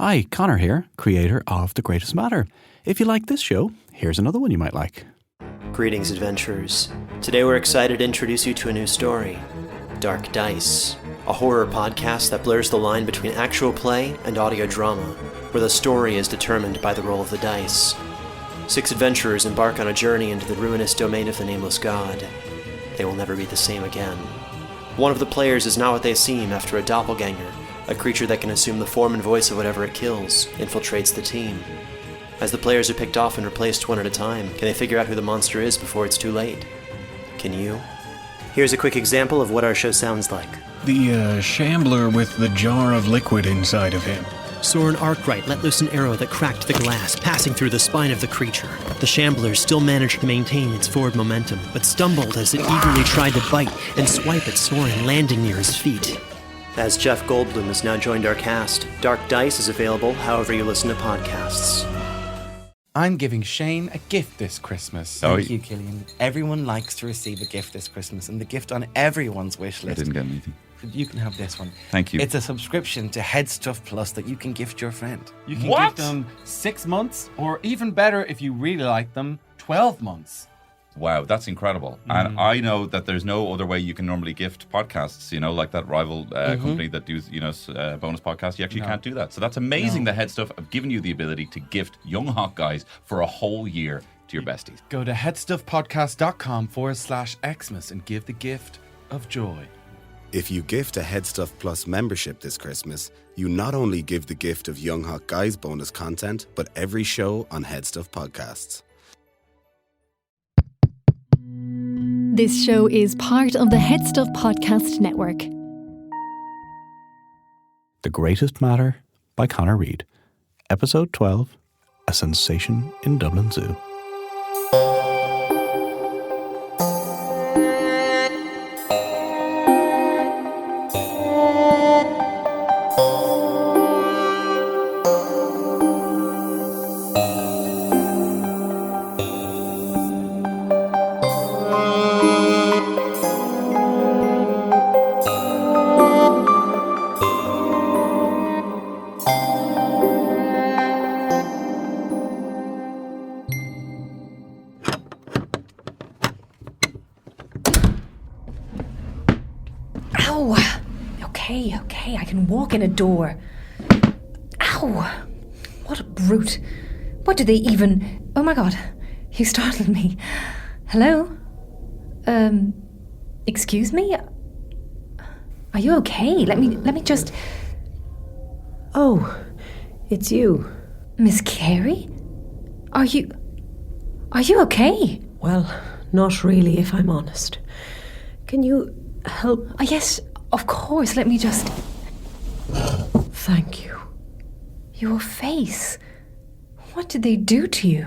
Hi, Conor here, creator of The Greatest Matter. If you like this show, here's another one you might like. Greetings, adventurers. Today we're excited to introduce you to a new story, Dark Dice, a horror podcast that blurs the line between actual play and audio drama, where the story is determined by the roll of the dice. 6 adventurers embark on a journey into the ruinous domain of the Nameless God. They will never be the same again. One of the players is not what they seem after a doppelganger, a creature that can assume the form and voice of whatever it kills, infiltrates the team. As the players are picked off and replaced one at a time, can they figure out who the monster is before it's too late? Can you? Here's a quick example of what our show sounds like. The shambler with the jar of liquid inside of him. Soren Arkwright let loose an arrow that cracked the glass, passing through the spine of the creature. The shambler still managed to maintain its forward momentum, but stumbled as it eagerly tried to bite and swipe at Soren, landing near his feet. As Jeff Goldblum has now joined our cast, Dark Dice is available however you listen to podcasts. I'm giving Shane a gift this Christmas. Thank you, Killian. Everyone likes to receive a gift this Christmas, and the gift on everyone's wish list. I didn't get anything. You can have this one. Thank you. It's a subscription to Head Stuff Plus that you can gift your friend. You can gift them 6 months, or even better, if you really like them, 12 months. Wow, that's incredible. And I know that there's no other way you can normally gift podcasts, like that rival company that does, bonus podcasts. You actually can't do that. So that's amazing that Head Stuff have given you the ability to gift young hot guys for a whole year to your besties. Go to headstuffpodcast.com/Xmas and give the gift of joy. If you gift a Headstuff Plus membership this Christmas, you not only give the gift of Young Hot Guys bonus content, but every show on Headstuff Podcasts. This show is part of the Headstuff Podcast Network. The Greatest Matter by Conor Reid. Episode 12, A Sensation in Dublin Zoo. Okay, I can walk in a door. Ow! What a brute. What do they even... Oh my god, you startled me. Hello? Excuse me? Are you okay? Let me just... Oh, it's you. Miss Carey? Are you okay? Well, not really, if I'm honest. Can you help? Oh, yes, of course. Let me just... Thank you. Your face. What did they do to you?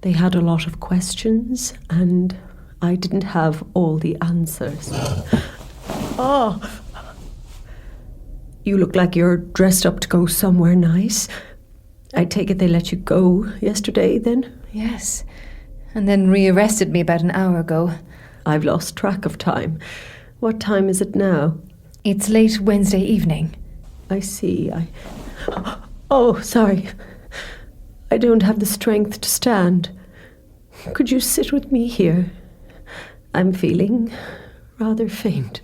They had a lot of questions, and I didn't have all the answers. Oh! You look like you're dressed up to go somewhere nice. I take it they let you go yesterday, then? Yes. And then rearrested me about an hour ago. I've lost track of time. What time is it now? It's late Wednesday evening. I see. Oh, sorry. I don't have the strength to stand. Could you sit with me here? I'm feeling rather faint.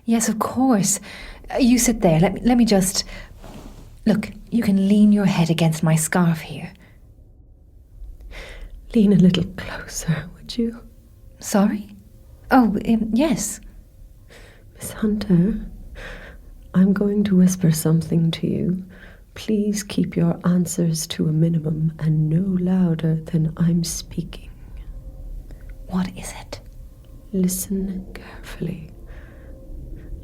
Yes, of course. You sit there. Let me just... Look, you can lean your head against my scarf here. Lean a little closer, would you? Sorry? Oh, yes. Miss Hunter, I'm going to whisper something to you. Please keep your answers to a minimum and no louder than I'm speaking. What is it? Listen carefully.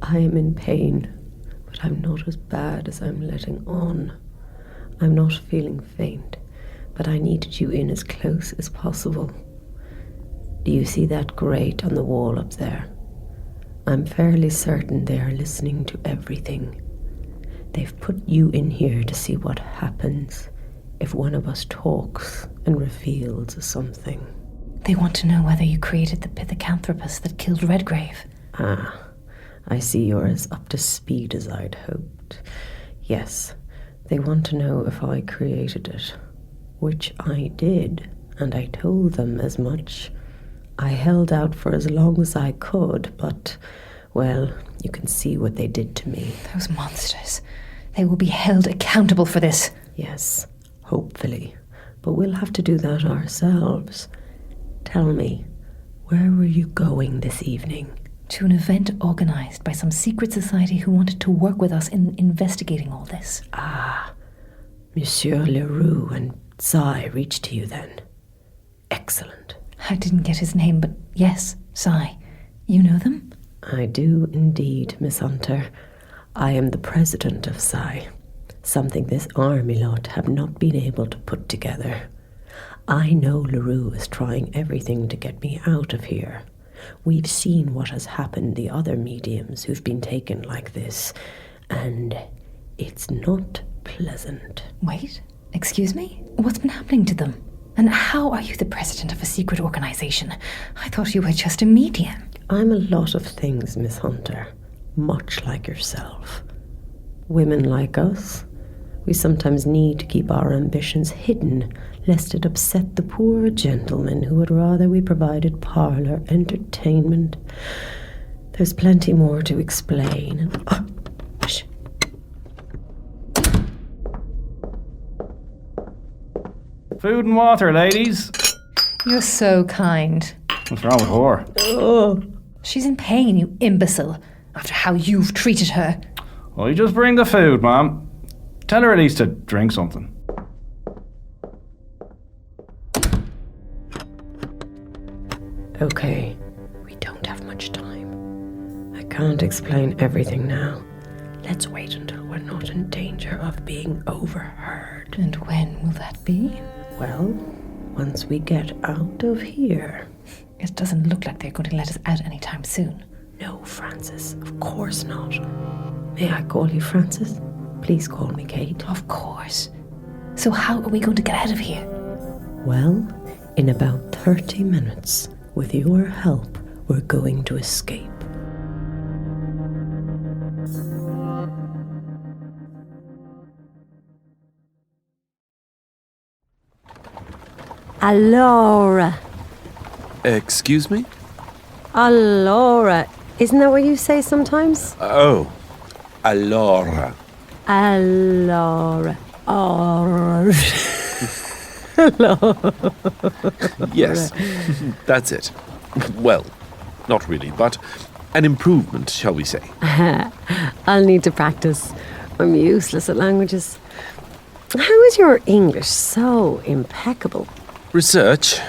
I am in pain, but I'm not as bad as I'm letting on. I'm not feeling faint, but I needed you in as close as possible. Do you see that grate on the wall up there? I'm fairly certain they are listening to everything. They've put you in here to see what happens if one of us talks and reveals something. They want to know whether you created the pithecanthropus that killed Redgrave. Ah, I see you're as up to speed as I'd hoped. Yes, They want to know if I created it, which I did, and I told them as much. I held out for as long as I could, but, well, you can see what they did to me. Those monsters. They will be held accountable for this. Yes, hopefully. But we'll have to do that ourselves. Tell me, where were you going this evening? To an event organised by some secret society who wanted to work with us in investigating all this. Ah, Monsieur Leroux and Cy reached to you then. Excellent. I didn't get his name, but yes, Cy. You know them? I do indeed, Miss Hunter. I am the president of Cy, something this army lot have not been able to put together. I know Leroux is trying everything to get me out of here. We've seen what has happened the other mediums who've been taken like this, and it's not pleasant. Wait, excuse me? What's been happening to them? And how are you the president of a secret organisation? I thought you were just a medium. I'm a lot of things, Miss Hunter, much like yourself. Women like us, we sometimes need to keep our ambitions hidden, lest it upset the poor gentleman who would rather we provided parlour entertainment. There's plenty more to explain. Shh. Food and water, ladies. You're so kind. What's wrong with her? Oh. She's in pain, you imbecile, after how you've treated her. Well, you just bring the food, ma'am. Tell her at least to drink something. Okay, we don't have much time. I can't explain everything now. Let's wait until we're not in danger of being overheard. And when will that be? Well, once we get out of here. It doesn't look like they're going to let us out anytime soon. No, Frances, of course not. May I call you Frances? Please call me Kate. Of course. So how are we going to get out of here? Well, in about 30 minutes, with your help, we're going to escape. Allora. Excuse me? Allora. Isn't that what you say sometimes? Oh. Allora. Allora. Yes, that's it. Well, not really, but an improvement, shall we say. I'll need to practice. I'm useless at languages. How is your English so impeccable? Research.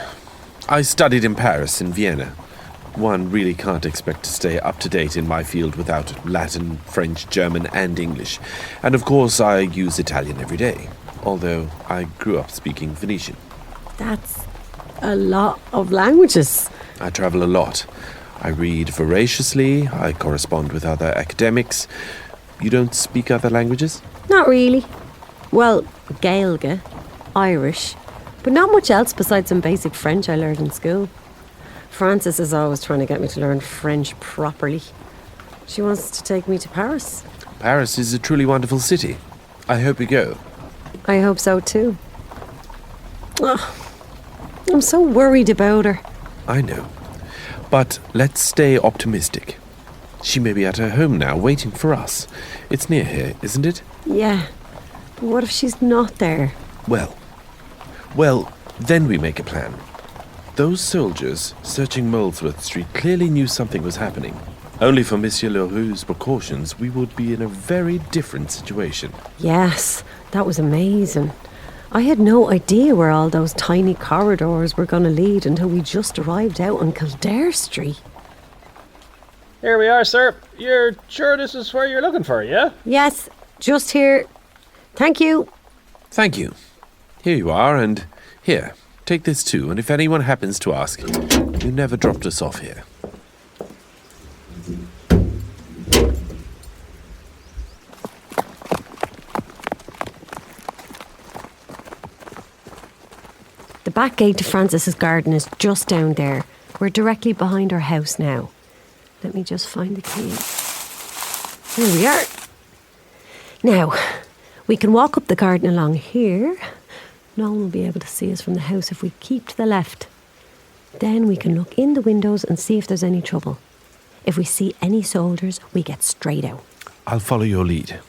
I studied in Paris and Vienna. One really can't expect to stay up to date in my field without Latin, French, German, and English. And of course, I use Italian every day, although I grew up speaking Venetian. That's a lot of languages. I travel a lot. I read voraciously. I correspond with other academics. You don't speak other languages? Not really. Well, Gaeilge, Irish, but not much else besides some basic French I learned in school. Frances is always trying to get me to learn French properly. She wants to take me to Paris. Paris is a truly wonderful city. I hope you go. I hope so too. Oh, I'm so worried about her. I know. But let's stay optimistic. She may be at her home now, waiting for us. It's near here, isn't it? Yeah. But what if she's not there? Well, then we make a plan. Those soldiers searching Molesworth Street clearly knew something was happening. Only for Monsieur Leroux's precautions, we would be in a very different situation. Yes, that was amazing. I had no idea where all those tiny corridors were going to lead until we just arrived out on Kildare Street. Here we are, sir. You're sure this is where you're looking for, yeah? Yes, just here. Thank you. Thank you. Here you are, and here, take this too, and if anyone happens to ask, you never dropped us off here. The back gate to Frances's garden is just down there. We're directly behind our house now. Let me just find the key. Here we are. Now, We can walk up the garden along here. No one will be able to see us from the house if we keep to the left. Then we can look in the windows and see if there's any trouble. If we see any soldiers, we get straight out. I'll follow your lead.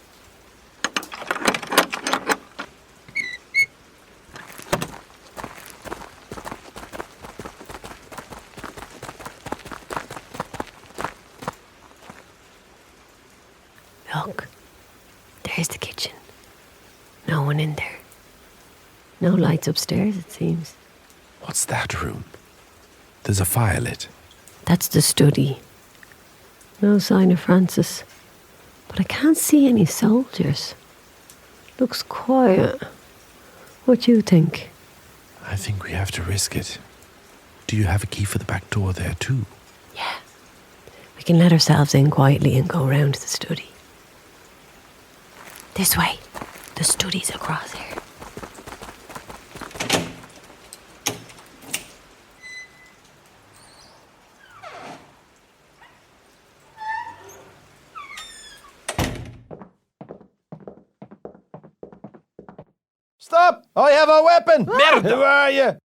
Look, there's the kitchen. No one in there. No lights upstairs, it seems. What's that room? There's a fire lit. That's the study. No sign of Frances. But I can't see any soldiers. Looks quiet. What do you think? I think we have to risk it. Do you have a key for the back door there too? Yeah. We can let ourselves in quietly and go round to the study. This way. The study's across here. Stop! I have a weapon! Who are you?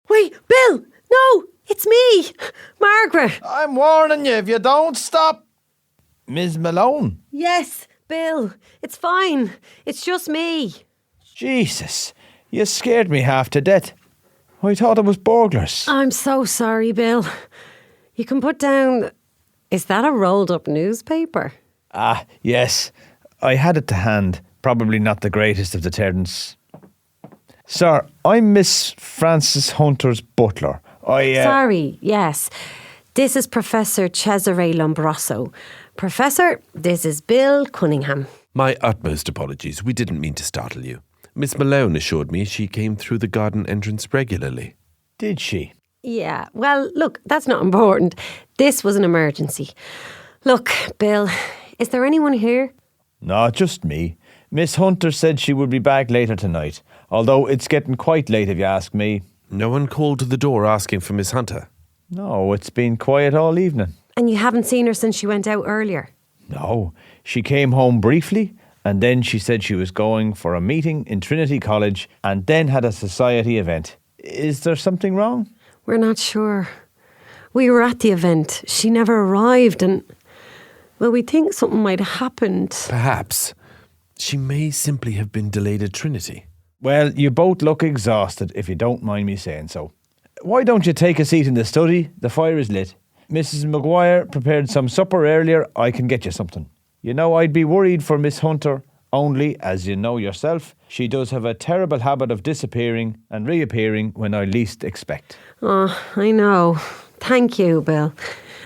Wait, Bill! No! It's me! Margaret! I'm warning you, if you don't stop... Ms. Malone? Yes, Bill. It's fine. It's just me. Jesus, you scared me half to death. I thought it was burglars. I'm so sorry, Bill. You can put down... Is that a rolled up newspaper? Ah, yes. I had it to hand. Probably not the greatest of deterrents. Sir, I'm Miss Frances Hunter's butler. Sorry, yes. This is Professor Cesare Lombroso. Professor, this is Bill Cunningham. My utmost apologies. We didn't mean to startle you. Miss Malone assured me she came through the garden entrance regularly. Did she? Yeah, well, look, that's not important. This was an emergency. Look, Bill, is there anyone here? No, just me. Miss Hunter said she would be back later tonight, although it's getting quite late if you ask me. No one called to the door asking for Miss Hunter? No, it's been quiet all evening. And you haven't seen her since she went out earlier? No, she came home briefly, and then she said she was going for a meeting in Trinity College and then had a society event. Is there something wrong? We're not sure. We were at the event. She never arrived and... Well, we think something might have happened. Perhaps. She may simply have been delayed at Trinity. Well, you both look exhausted, if you don't mind me saying so. Why don't you take a seat in the study? The fire is lit. Mrs. Maguire prepared some supper earlier. I can get you something. You know, I'd be worried for Miss Hunter, only, as you know yourself, she does have a terrible habit of disappearing and reappearing when I least expect. Oh, I know. Thank you, Bill.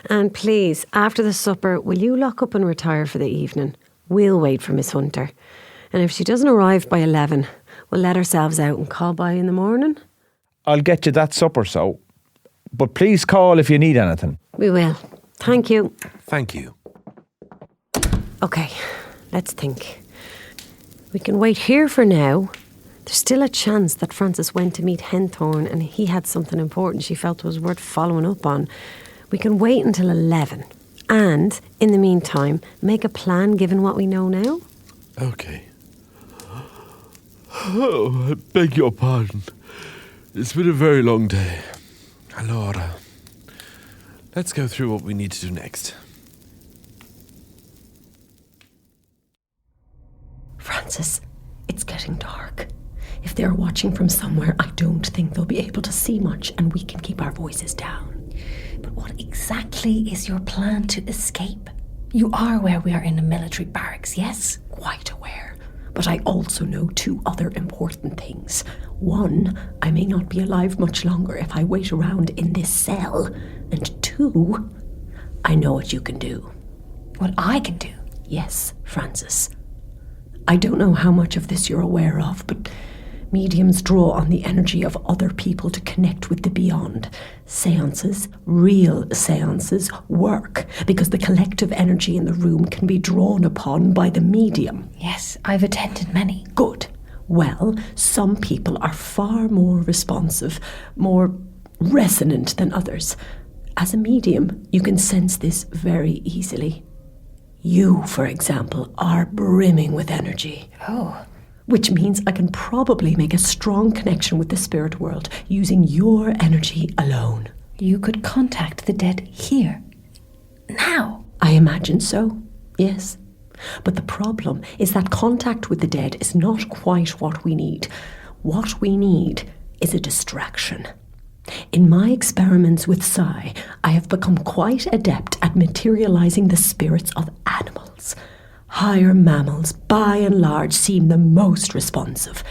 And please, after the supper, will you lock up and retire for the evening? We'll wait for Miss Hunter. And if she doesn't arrive by 11, we'll let ourselves out and call by in the morning. I'll get you that supper, so. But please call if you need anything. We will. Thank you. Thank you. OK, let's think. We can wait here for now. There's still a chance that Frances went to meet Henthorne and he had something important she felt was worth following up on. We can wait until 11. And, in the meantime, make a plan given what we know now. OK. Oh, I beg your pardon. It's been a very long day. Allora, let's go through what we need to do next. Frances, it's getting dark. If they're watching from somewhere, I don't think they'll be able to see much, and we can keep our voices down. But what exactly is your plan to escape? You are aware we are in a military barracks, yes? Quite aware. But I also know two other important things. One, I may not be alive much longer if I wait around in this cell. And two, I know what you can do. What I can do? Yes, Frances. I don't know how much of this you're aware of, but mediums draw on the energy of other people to connect with the beyond. Seances, real seances, work because the collective energy in the room can be drawn upon by the medium. Yes, I've attended many. Good. Well, some people are far more responsive, more resonant than others. As a medium, you can sense this very easily. You, for example, are brimming with energy. Oh, which means I can probably make a strong connection with the spirit world using your energy alone. You could contact the dead here. Now? I imagine so, yes. But the problem is that contact with the dead is not quite what we need. What we need is a distraction. In my experiments with Psy, I have become quite adept at materializing the spirits of animals. Higher mammals, by and large, seem the most responsive.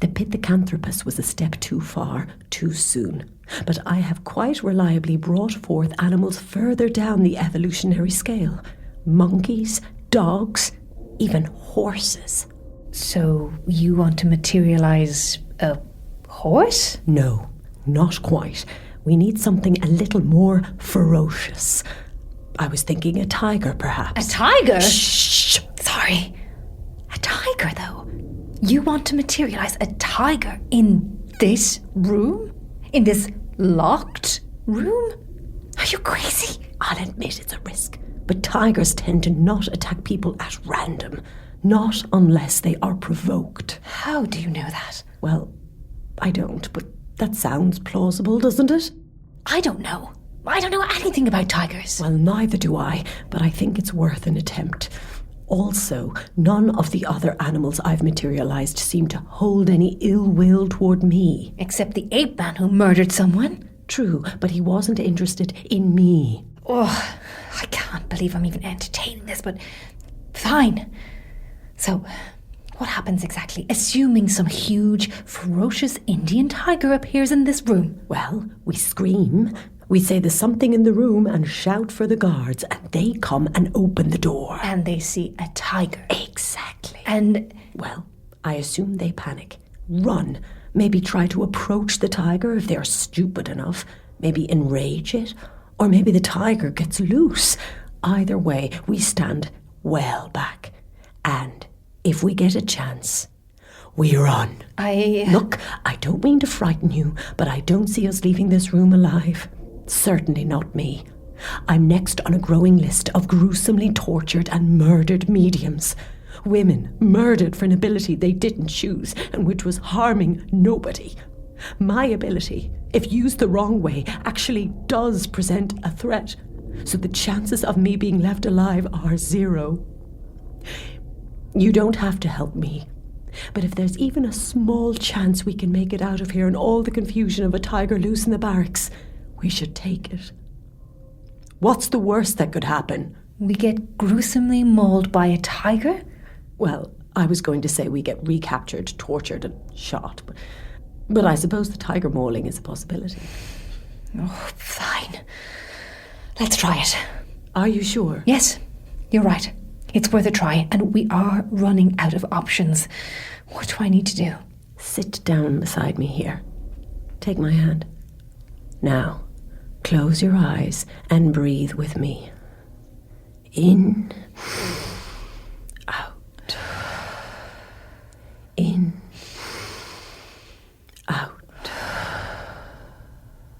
The Pithecanthropus was a step too far, too soon. But I have quite reliably brought forth animals further down the evolutionary scale. Monkeys, dogs, even horses. So you want to materialize a horse? No, not quite. We need something a little more ferocious. I was thinking a tiger, perhaps. A tiger? Shh! Sorry. A tiger, though? You want to materialize a tiger in this room? In this locked room? Are you crazy? I'll admit it's a risk, but tigers tend to not attack people at random. Not unless they are provoked. How do you know that? Well, I don't, but that sounds plausible, doesn't it? I don't know. I don't know anything about tigers. Well, neither do I, but I think it's worth an attempt. Also, none of the other animals I've materialized seem to hold any ill will toward me. Except the ape man who murdered someone. True, but he wasn't interested in me. Oh, I can't believe I'm even entertaining this, but fine. So, what happens exactly? Assuming some huge, ferocious Indian tiger appears in this room. Well, we scream. We say there's something in the room and shout for the guards, and they come and open the door. And they see a tiger. Exactly. And, well, I assume they panic. Run. Maybe try to approach the tiger if they're stupid enough. Maybe enrage it. Or maybe the tiger gets loose. Either way, we stand well back. And if we get a chance, we run. Look, I don't mean to frighten you, but I don't see us leaving this room alive. Certainly not me. I'm next on a growing list of gruesomely tortured and murdered mediums. Women murdered for an ability they didn't choose and which was harming nobody. My ability, if used the wrong way, actually does present a threat. So the chances of me being left alive are 0. You don't have to help me. But if there's even a small chance we can make it out of here in all the confusion of a tiger loose in the barracks, we should take it. What's the worst that could happen? We get gruesomely mauled by a tiger? Well, I was going to say we get recaptured, tortured, and shot. But I suppose the tiger mauling is a possibility. Oh, fine. Let's try it. Are you sure? Yes, you're right. It's worth a try, and we are running out of options. What do I need to do? Sit down beside me here. Take my hand. Now, close your eyes and breathe with me. In, out. In, out.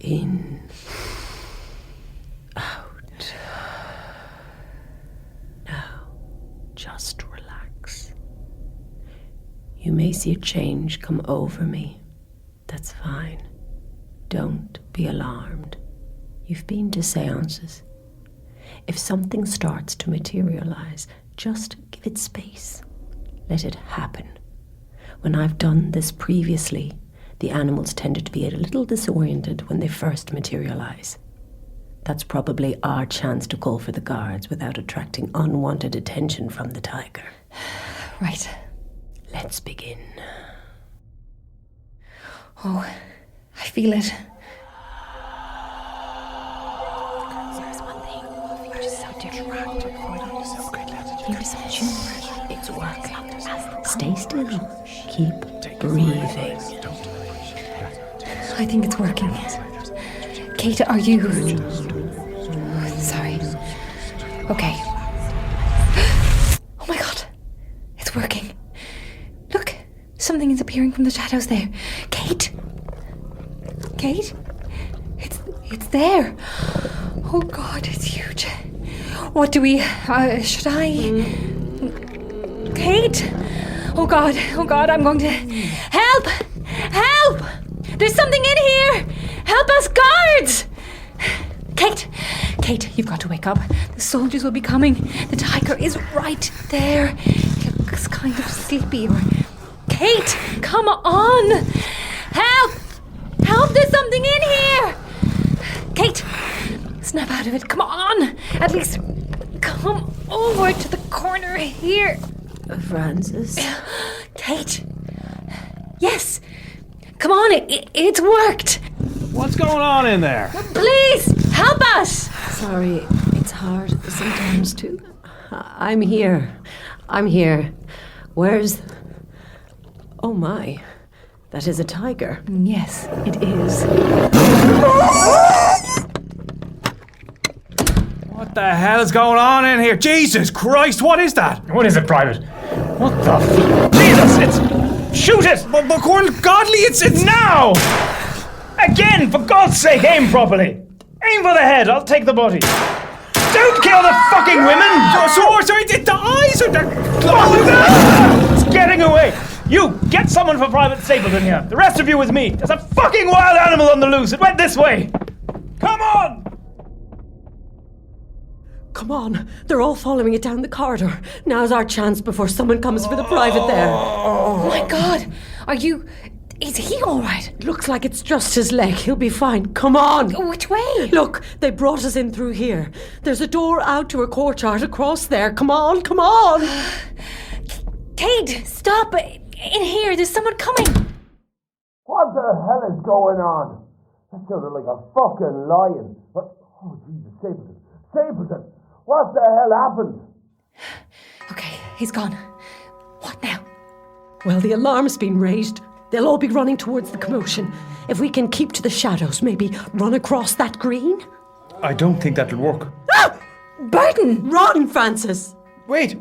In, out. Now, just relax. You may see a change come over me. That's fine. Don't be alarmed. You've been to seances. If something starts to materialize, just give it space. Let it happen. When I've done this previously, the animals tended to be a little disoriented when they first materialize. That's probably our chance to call for the guards without attracting unwanted attention from the tiger. Right. Let's begin. Oh, I feel it. It's working. Stay still. Keep breathing. I think it's working. Kate, are you... Sorry. Okay. Oh my god. It's working. Look, something is appearing from the shadows there. Kate? Kate? It's there. Oh god, it's huge. What do we... should I... Kate? Oh God, I'm going to... Help! Help! There's something in here! Help us, guards! Kate, you've got to wake up. The soldiers will be coming. The tiger is right there. He looks kind of sleepy. Kate, come on! Help! There's something in here! Kate, snap out of it. Come on! At least come over to the corner here. Frances? Kate? Yes! Come on, it's worked! What's going on in there? Please, help us! Sorry, it's hard sometimes to... I'm here. Where's... Oh my, that is a tiger. Yes, it is. What the hell is going on in here? Jesus Christ, what is that? What is it, Private? What the Jesus, it's... Shoot it! But Cornel Godley, it's now! Again, for God's sake, aim properly! Aim for the head, I'll take the body. Don't kill the fucking women! Sorry, the eyes are... It's getting away! You, get someone for Private Stapleton here. The rest of you with me. There's a fucking wild animal on the loose. It went this way. Come on! Come on, they're all following it down the corridor. Now's our chance before someone comes for the private there. Oh my God, is he all right? Looks like it's just his leg. He'll be fine. Come on. Which way? Look, they brought us in through here. There's a door out to a courtyard across there. Come on. Kate, stop. In here, there's someone coming. What the hell is going on? That sounded like a fucking lion. Oh, Jesus, Stapleton. What the hell happened? Okay, he's gone. What now? Well, the alarm's been raised. They'll all be running towards the commotion. If we can keep to the shadows, maybe run across that green? I don't think that'll work. Ah! Burton! Run, Frances! Wait.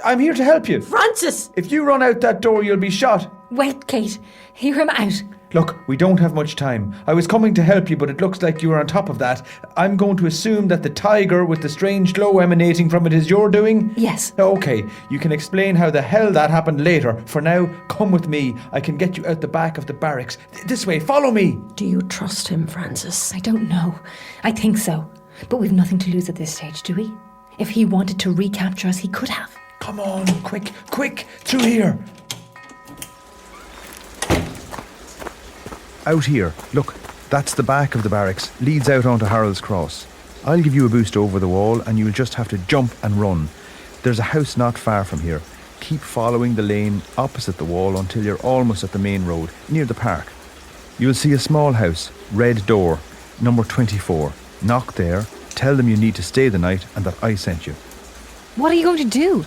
I'm here to help you. Frances! If you run out that door, you'll be shot. Wait, Kate. Hear him out. Look, we don't have much time. I was coming to help you, but it looks like you were on top of that. I'm going to assume that the tiger with the strange glow emanating from it is your doing? Yes. Okay, you can explain how the hell that happened later. For now, come with me. I can get you out the back of the barracks. This way, follow me. Do you trust him, Frances? I don't know. I think so. But we've nothing to lose at this stage, do we? If he wanted to recapture us, he could have. Come on, quick, through here. Out here, look, that's the back of the barracks, leads out onto Harold's Cross. I'll give you a boost over the wall and you'll just have to jump and run. There's a house not far from here. Keep following the lane opposite the wall until you're almost at the main road, near the park. You'll see a small house, red door, number 24. Knock there, tell them you need to stay the night and that I sent you. What are you going to do?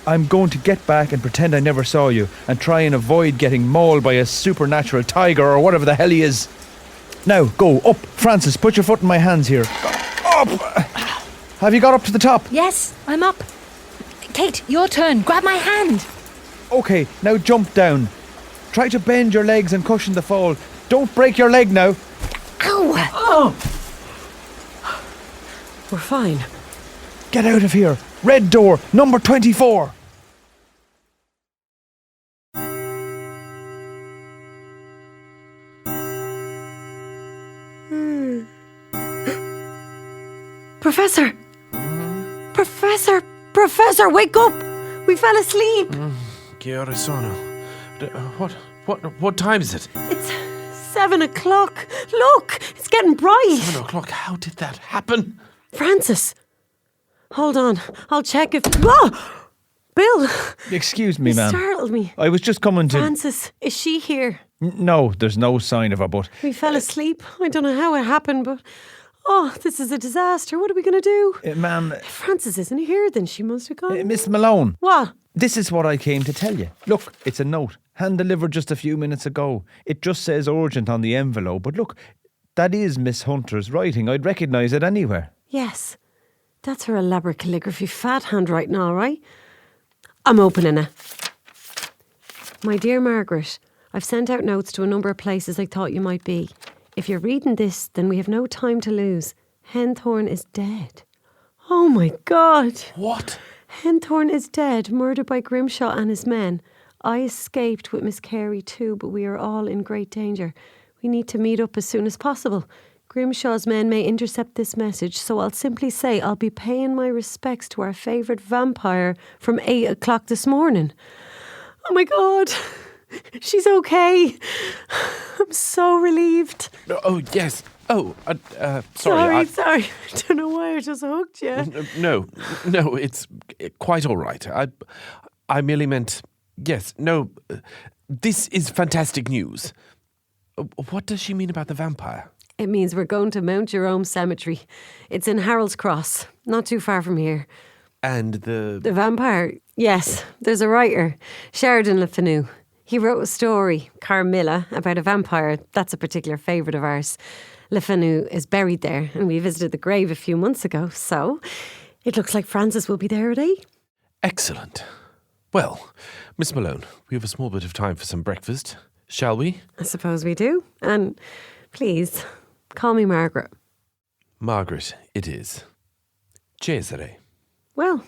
I'm going to get back and pretend I never saw you and try and avoid getting mauled by a supernatural tiger or whatever the hell he is. Now, go up. Frances, put your foot in my hands here. Up! Have you got up to the top? Yes, I'm up. Kate, your turn. Grab my hand. Okay, now jump down. Try to bend your legs and cushion the fall. Don't break your leg now. Ow! Oh! We're fine. Get out of here. Red door, number 24. Professor, wake up! We fell asleep. Che ore sono? What time is it? It's 7 o'clock. Look, it's getting bright. 7 o'clock. How did that happen? Frances, hold on. I'll check if... Oh! Bill! Excuse me, you ma'am. startled me. I was just coming to... Frances, is she here? No, there's no sign of her, but... We fell asleep. I don't know how it happened, but... Oh, this is a disaster. What are we going to do? Ma'am... If Frances isn't here, then she must have gone... Miss Malone. What? This is what I came to tell you. Look, it's a note. Hand-delivered just a few minutes ago. It just says urgent on the envelope. But look, that is Miss Hunter's writing. I'd recognise it anywhere. Yes. That's her elaborate calligraphy. Fat handwriting, all right. I'm opening it. My dear Margaret, I've sent out notes to a number of places I thought you might be. If you're reading this, then we have no time to lose. Henthorne is dead. Oh my God. What? Henthorne is dead, murdered by Grimshaw and his men. I escaped with Miss Carey too, but we are all in great danger. We need to meet up as soon as possible. Grimshaw's men may intercept this message, so I'll simply say I'll be paying my respects to our favourite vampire from 8 o'clock this morning. Oh my God, she's okay. I'm so relieved. Oh, yes. Oh, sorry. Sorry. I don't know why I just hooked you. No, it's quite all right. I merely meant, yes, no, this is fantastic news. What does she mean about the vampire? It means we're going to Mount Jerome Cemetery. It's in Harold's Cross, not too far from here. And the vampire? Yes, there's a writer, Sheridan Le Fanu. He wrote a story, Carmilla, about a vampire. That's a particular favourite of ours. Le Fanu is buried there, and we visited the grave a few months ago, so it looks like Frances will be there at 8. Excellent. Well, Miss Malone, we have a small bit of time for some breakfast, shall we? I suppose we do. And please, call me Margaret. Margaret, it is. Cesare. Well,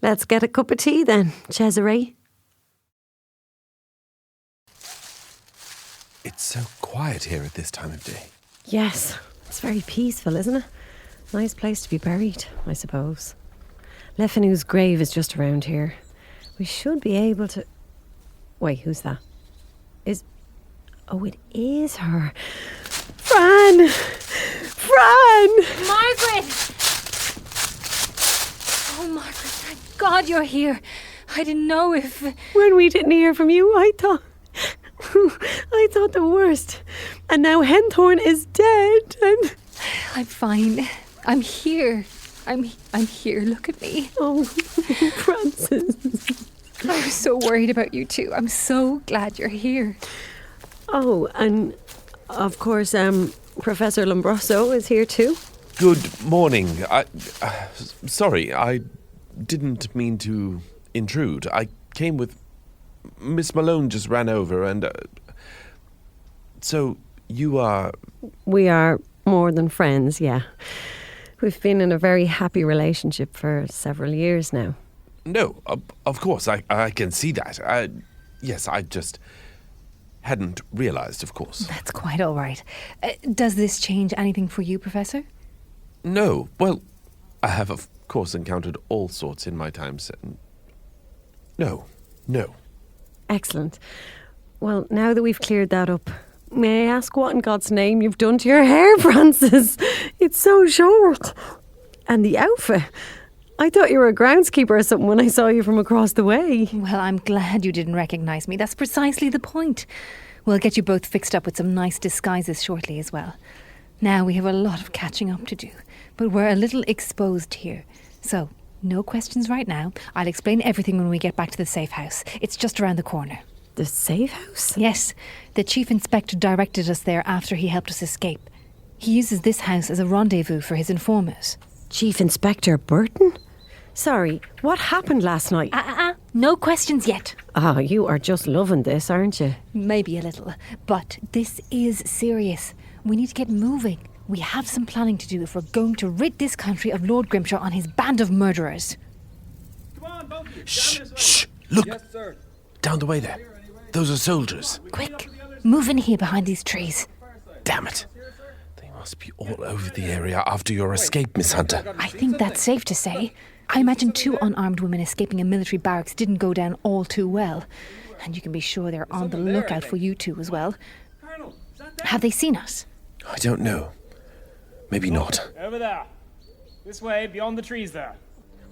let's get a cup of tea then, Cesare. It's so quiet here at this time of day. Yes, it's very peaceful, isn't it? Nice place to be buried, I suppose. Le Fanu's grave is just around here. We should be able to... Wait, who's that? Oh, it is her. Fran! Margaret! Oh, Margaret, thank God you're here. I didn't know if... When we didn't hear from you, I thought the worst. And now Henthorn is dead and... I'm fine. I'm here. I'm here. Look at me. Oh, Frances. I was so worried about you too. I'm so glad you're here. Oh, and of course, Professor Lombroso is here too. Good morning. Sorry, I didn't mean to intrude. I came with... Miss Malone just ran over and... So, you are... We are more than friends, yeah. We've been in a very happy relationship for several years now. No, of course, I can see that. Yes, I just hadn't realised, of course. That's quite all right. Does this change anything for you, Professor? No, well, I have, of course, encountered all sorts in my time. No. Excellent. Well, now that we've cleared that up, may I ask what in God's name you've done to your hair, Frances? It's so short. And the outfit. I thought you were a groundskeeper or something when I saw you from across the way. Well, I'm glad you didn't recognise me. That's precisely the point. We'll get you both fixed up with some nice disguises shortly as well. Now we have a lot of catching up to do, but we're a little exposed here. So, no questions right now. I'll explain everything when we get back to the safe house. It's just around the corner. The safe house? Yes. The chief inspector directed us there after he helped us escape. He uses this house as a rendezvous for his informers. Chief Inspector Burton? Sorry, what happened last night? No questions yet. Ah, you are just loving this, aren't you? Maybe a little, but this is serious. We need to get moving. We have some planning to do if we're going to rid this country of Lord Grimshaw and his band of murderers. Come on, both of you. Shh! Look! Yes, sir. Down the way there. Those are soldiers. Quick, move in here behind these trees. Damn it. They must be all over the area after your escape, Miss Hunter. I think that's safe to say. I imagine 2 unarmed women escaping a military barracks didn't go down all too well. And you can be sure they're on the lookout for you two as well. Have they seen us? I don't know. Maybe not. Over there. This way, beyond the trees there.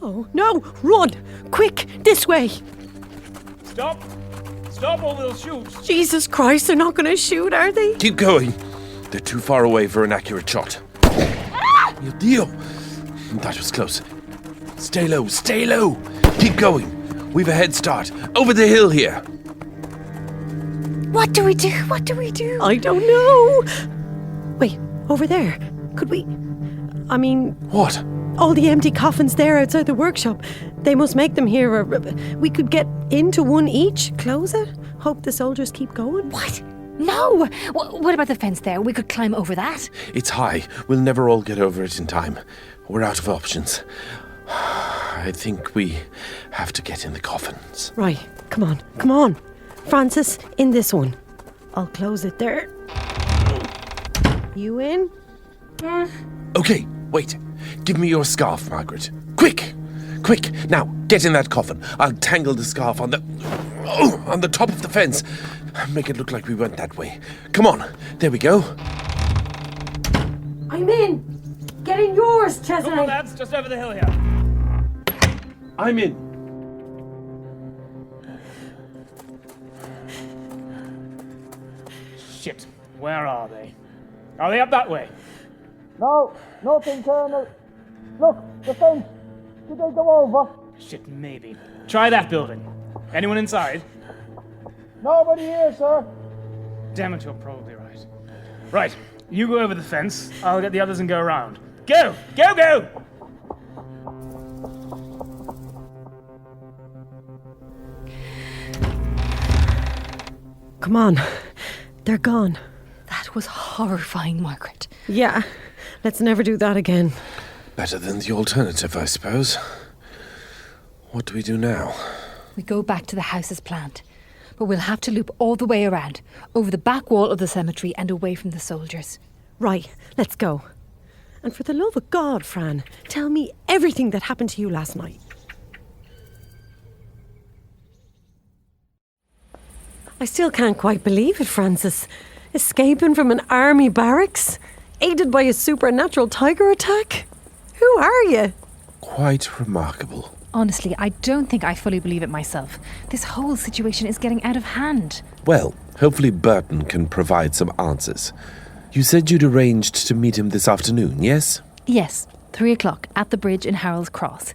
Oh, no! Run! Quick! This way! Stop! Stop or we'll shoot! Jesus Christ, they're not going to shoot, are they? Keep going. They're too far away for an accurate shot. Mio Dio! That was close. Stay low, stay low! Keep going. We've a head start. Over the hill here. What do we do? What do we do? I don't know. Wait, over there. Could we... I mean... What? All the empty coffins there outside the workshop. They must make them here. Or we could get into one each, close it, hope the soldiers keep going. What? No! What about the fence there? We could climb over that. It's high. We'll never all get over it in time. We're out of options. I think we have to get in the coffins. Right. Come on. Frances, in this one. I'll close it there. You in? Okay, wait. Give me your scarf, Margaret. Quick! Now, get in that coffin. I'll tangle the scarf on the top of the fence. Make it look like we went that way. Come on. There we go. I'm in. Get in yours, Chesney. Come on, lads, just over the hill here. I'm in. Shit, where are they? Are they up that way? No, nothing, Colonel. Look, the fence. Did they go over? Shit, maybe. Try that building. Anyone inside? Nobody here, sir. Damn it, you're probably right. Right, you go over the fence. I'll get the others and go around. Go! Come on. They're gone. That was horrifying, Margaret. Yeah, let's never do that again. Better than the alternative, I suppose. What do we do now? We go back to the house as planned. But we'll have to loop all the way around, over the back wall of the cemetery and away from the soldiers. Right, let's go. And for the love of God, Fran, tell me everything that happened to you last night. I still can't quite believe it, Frances. Escaping from an army barracks, aided by a supernatural tiger attack. Who are you? Quite remarkable. Honestly, I don't think I fully believe it myself. This whole situation is getting out of hand. Well, hopefully Burton can provide some answers. You said you'd arranged to meet him this afternoon, yes? Yes, 3:00 at the bridge in Harold's Cross.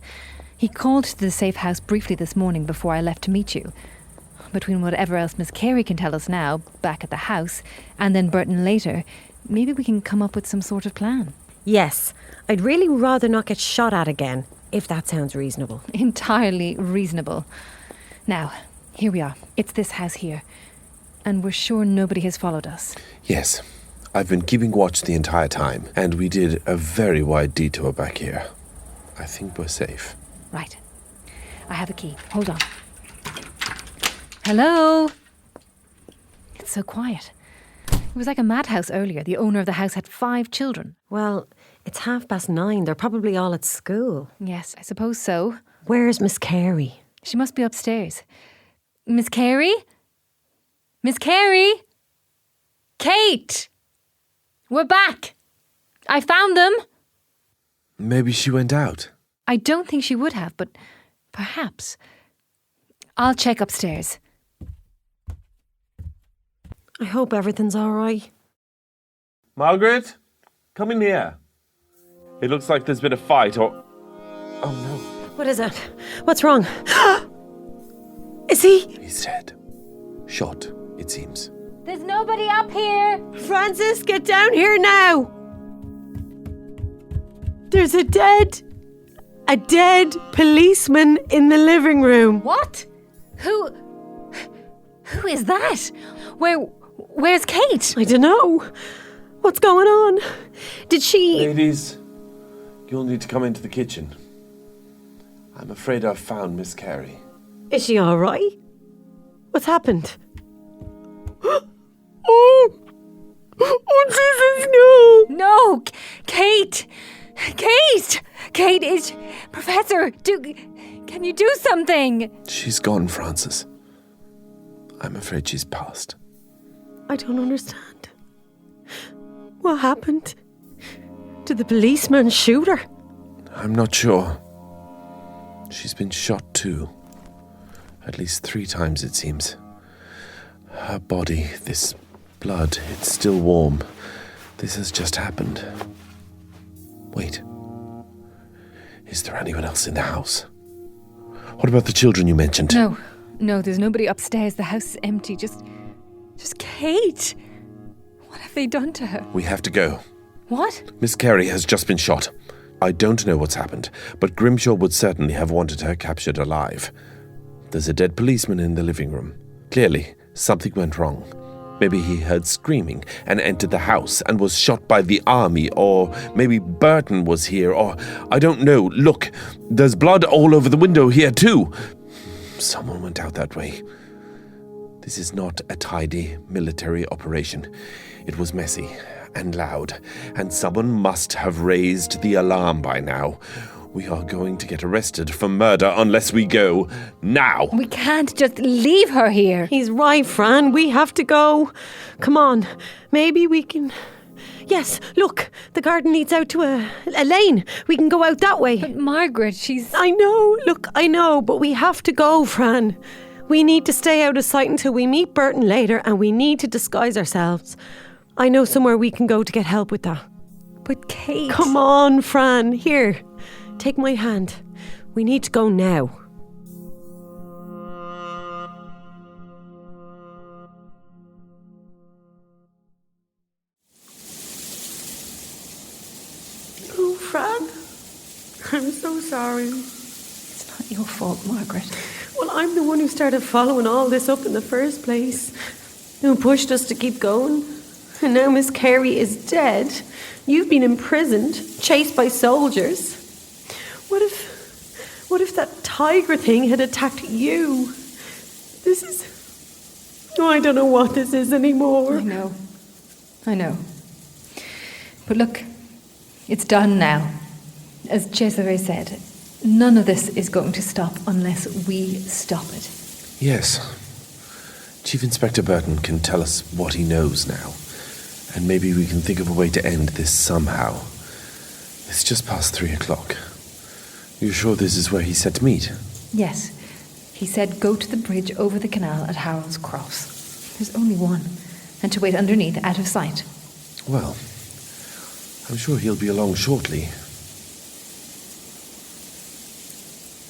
He called to the safe house briefly this morning before I left to meet you. Between whatever else Miss Carey can tell us now, back at the house, and then Burton later, maybe we can come up with some sort of plan. Yes, I'd really rather not get shot at again, if that sounds reasonable. Entirely reasonable. Now, here we are. It's this house here. And we're sure nobody has followed us. Yes. I've been keeping watch the entire time, and we did a very wide detour back here. I think we're safe. Right. I have a key. Hold on. Hello? It's so quiet. It was like a madhouse earlier. The owner of the house had 5 children. Well, it's 9:30. They're probably all at school. Yes, I suppose so. Where's Miss Carey? She must be upstairs. Miss Carey? Miss Carey? Kate! We're back! I found them! Maybe she went out. I don't think she would have, but perhaps. I'll check upstairs. I hope everything's all right. Margaret, come in here. It looks like there's been a fight or... Oh no. What is it? What's wrong? Is he? He's dead. Shot, it seems. There's nobody up here! Frances, get down here now! There's a dead policeman in the living room. What? Who is that? Where's Kate? I don't know. What's going on? Did she... Ladies, you'll need to come into the kitchen. I'm afraid I've found Miss Carey. Is she all right? What's happened? Oh, Jesus, no! No! Kate! Kate is... Professor, can you do something? She's gone, Frances. I'm afraid she's passed. I don't understand. What happened? Did the policeman shoot her? I'm not sure. She's been shot too. At least 3 times, it seems. Her body, this blood, it's still warm. This has just happened. Wait. Is there anyone else in the house? What about the children you mentioned? No, there's nobody upstairs. The house is empty. Just Kate. What have they done to her? We have to go. What? Miss Carey has just been shot. I don't know what's happened, but Grimshaw would certainly have wanted her captured alive. There's a dead policeman in the living room. Clearly, something went wrong. Maybe he heard screaming and entered the house and was shot by the army, or maybe Burton was here, or I don't know. Look, there's blood all over the window here too. Someone went out that way. This is not a tidy military operation. It was messy and loud, and someone must have raised the alarm by now. We are going to get arrested for murder unless we go now. We can't just leave her here. He's right, Fran. We have to go. Come on. Maybe we can... Yes, look. The garden leads out to a lane. We can go out that way. But Margaret, she's... I know. Look, I know. But we have to go, Fran. We need to stay out of sight until we meet Burton later, and we need to disguise ourselves. I know somewhere we can go to get help with that. But Kate... Come on, Fran. Here. Take my hand. We need to go now. Oh, Fran. I'm so sorry. It's not your fault, Margaret. Well, I'm the one who started following all this up in the first place. Who pushed us to keep going. And now Miss Carey is dead. You've been imprisoned, chased by soldiers. What if that tiger thing had attacked you? This is... Oh, I don't know what this is anymore. I know. But look, it's done now. As Cesare said, none of this is going to stop unless we stop it. Yes. Chief Inspector Burton can tell us what he knows now. And maybe we can think of a way to end this somehow. It's just past 3 o'clock. You're sure this is where he said to meet? Yes. He said go to the bridge over the canal at Harold's Cross. There's only one. And to wait underneath, out of sight. Well, I'm sure he'll be along shortly.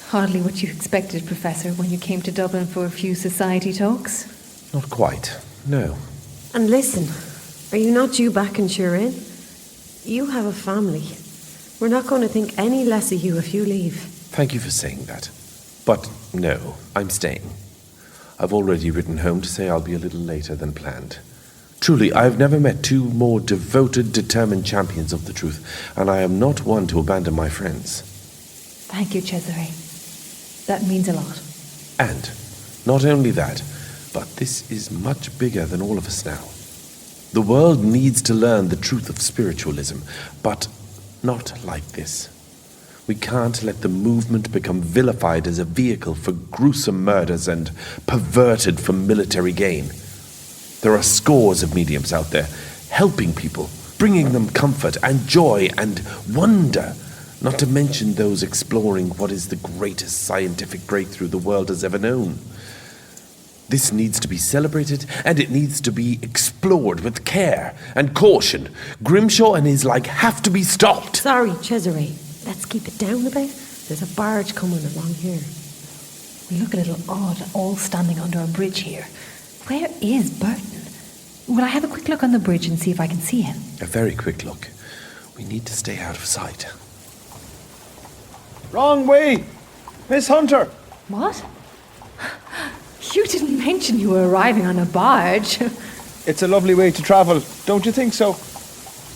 Hardly what you expected, Professor, when you came to Dublin for a few society talks. Not quite, no. And listen, are you not due back in Turin? You have a family. We're not going to think any less of you if you leave. Thank you for saying that. But no, I'm staying. I've already written home to say I'll be a little later than planned. Truly, I've never met two more devoted, determined champions of the truth, and I am not one to abandon my friends. Thank you, Cesare. That means a lot. And not only that, but this is much bigger than all of us now. The world needs to learn the truth of spiritualism, but not like this. We can't let the movement become vilified as a vehicle for gruesome murders and perverted for military gain. There are scores of mediums out there, helping people, bringing them comfort and joy and wonder, not to mention those exploring what is the greatest scientific breakthrough the world has ever known. This needs to be celebrated, and it needs to be explored with care and caution. Grimshaw and his like have to be stopped. Sorry, Cesare. Let's keep it down a bit. There's a barge coming along here. We look a little odd, all standing under a bridge here. Where is Burton? Will I have a quick look on the bridge and see if I can see him? A very quick look. We need to stay out of sight. Wrong way! Miss Hunter! What? You didn't mention you were arriving on a barge. It's a lovely way to travel, don't you think so?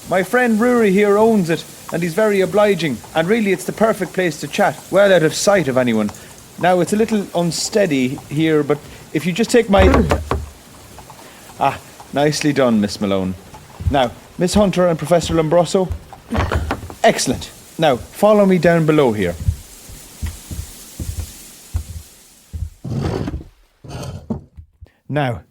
My friend Rory here owns it, and he's very obliging. And really it's the perfect place to chat, well out of sight of anyone. Now, it's a little unsteady here, but if you just take my... nicely done, Miss Malone. Now, Miss Hunter and Professor Lombroso. Excellent. Now, follow me down below here. Now,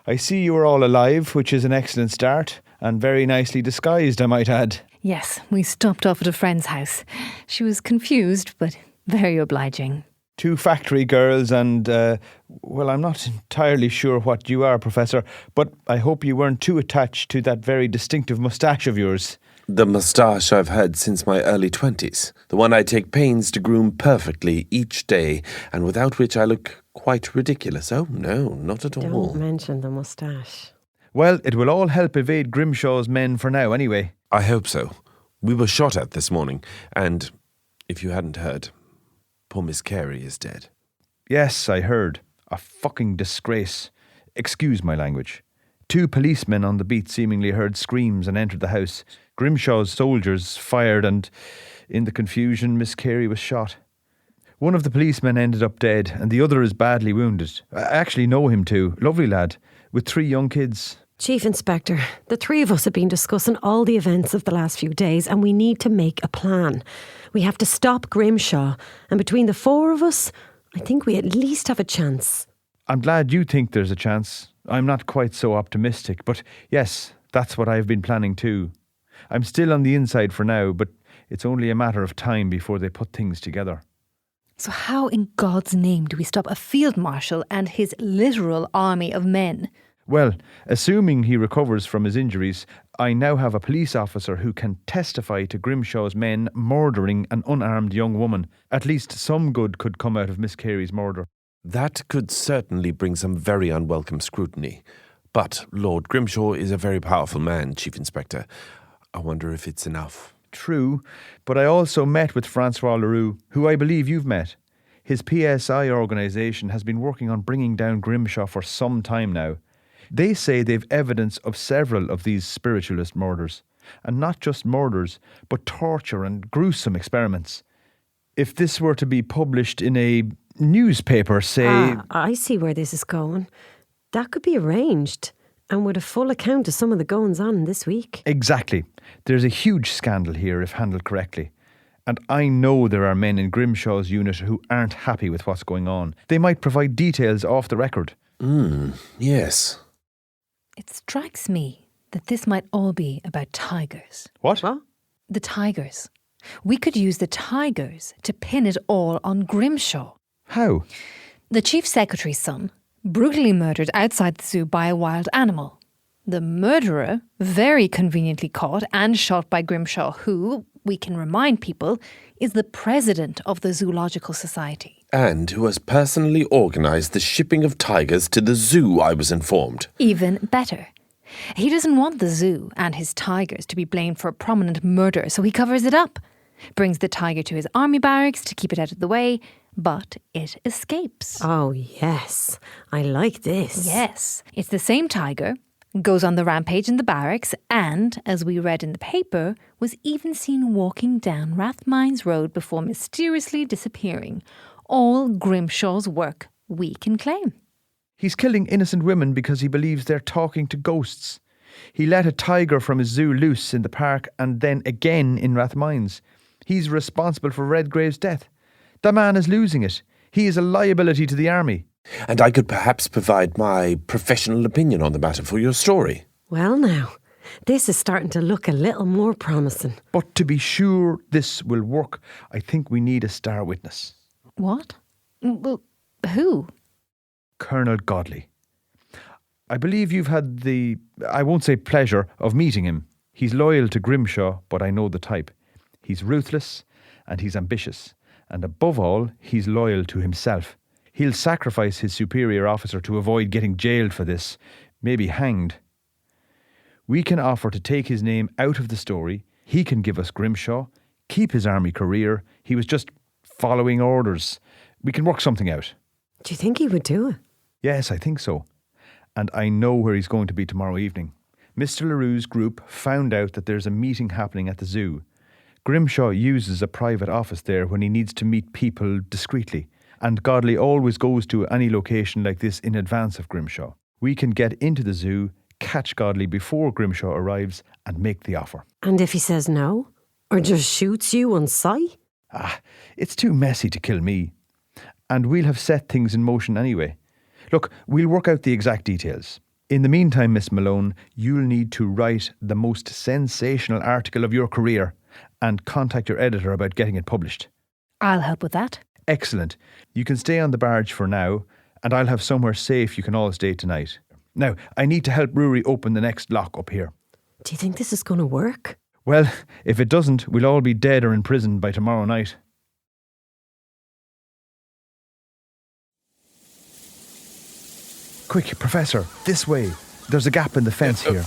I see you are all alive, which is an excellent start, and very nicely disguised, I might add. Yes, we stopped off at a friend's house. She was confused, but very obliging. 2 factory girls and, well, I'm not entirely sure what you are, Professor, but I hope you weren't too attached to that very distinctive moustache of yours. The moustache I've had since my early 20s. The one I take pains to groom perfectly each day, and without which I look quite ridiculous. Oh, no, not at all. Don't mention the moustache. Well, it will all help evade Grimshaw's men for now, anyway. I hope so. We were shot at this morning, and if you hadn't heard, poor Miss Carey is dead. Yes, I heard. A fucking disgrace. Excuse my language. 2 policemen on the beat seemingly heard screams and entered the house. Grimshaw's soldiers fired and, in the confusion, Miss Carey was shot. One of the policemen ended up dead and the other is badly wounded. I actually know him too. Lovely lad, with 3 young kids. Chief Inspector, the 3 of us have been discussing all the events of the last few days and we need to make a plan. We have to stop Grimshaw, and between the 4 of us, I think we at least have a chance. I'm glad you think there's a chance. I'm not quite so optimistic, but yes, that's what I've been planning too. I'm still on the inside for now, but it's only a matter of time before they put things together. So how in God's name do we stop a field marshal and his literal army of men? Well, assuming he recovers from his injuries, I now have a police officer who can testify to Grimshaw's men murdering an unarmed young woman. At least some good could come out of Miss Carey's murder. That could certainly bring some very unwelcome scrutiny. But Lord Grimshaw is a very powerful man, Chief Inspector. I wonder if it's enough. True, but I also met with Francois Leroux, who I believe you've met. His PSI organisation has been working on bringing down Grimshaw for some time now. They say they've evidence of several of these spiritualist murders. And not just murders, but torture and gruesome experiments. If this were to be published in a newspaper, say... I see where this is going. That could be arranged, and with a full account of some of the goings-on this week. Exactly. There's a huge scandal here if handled correctly. And I know there are men in Grimshaw's unit who aren't happy with what's going on. They might provide details off the record. Yes. It strikes me that this might all be about tigers. What? The tigers. We could use the tigers to pin it all on Grimshaw. How? The chief secretary's son, brutally murdered outside the zoo by a wild animal. The murderer, very conveniently caught and shot by Grimshaw, who, we can remind people, is the president of the Zoological Society. And who has personally organised the shipping of tigers to the zoo, I was informed. Even better. He doesn't want the zoo and his tigers to be blamed for a prominent murder, so he covers it up. Brings the tiger to his army barracks to keep it out of the way, but it escapes. Oh, yes. I like this. Yes. It's the same tiger, goes on the rampage in the barracks, and, as we read in the paper, was even seen walking down Rathmines Road before mysteriously disappearing. All Grimshaw's work, we can claim. He's killing innocent women because he believes they're talking to ghosts. He let a tiger from his zoo loose in the park and then again in Rathmines. He's responsible for Redgrave's death. The man is losing it. He is a liability to the army. And I could perhaps provide my professional opinion on the matter for your story. Well now, this is starting to look a little more promising. But to be sure this will work, I think we need a star witness. What? Well, who? Colonel Godley. I believe you've had the, I won't say pleasure, of meeting him. He's loyal to Grimshaw, but I know the type. He's ruthless and he's ambitious. And above all, he's loyal to himself. He'll sacrifice his superior officer to avoid getting jailed for this, maybe hanged. We can offer to take his name out of the story. He can give us Grimshaw, keep his army career. He was just following orders. We can work something out. Do you think he would do it? Yes, I think so. And I know where he's going to be tomorrow evening. Mr. Leroux's group found out that there's a meeting happening at the zoo. Grimshaw uses a private office there when he needs to meet people discreetly. And Godley always goes to any location like this in advance of Grimshaw. We can get into the zoo, catch Godley before Grimshaw arrives and make the offer. And if he says no? Or just shoots you on sight? It's too messy to kill me. And we'll have set things in motion anyway. Look, we'll work out the exact details. In the meantime, Miss Malone, you'll need to write the most sensational article of your career and contact your editor about getting it published. I'll help with that. Excellent. You can stay on the barge for now, and I'll have somewhere safe you can all stay tonight. Now, I need to help Rory open the next lock up here. Do you think this is going to work? Well, if it doesn't, we'll all be dead or in prison by tomorrow night. Quick, Professor, this way. There's a gap in the fence here.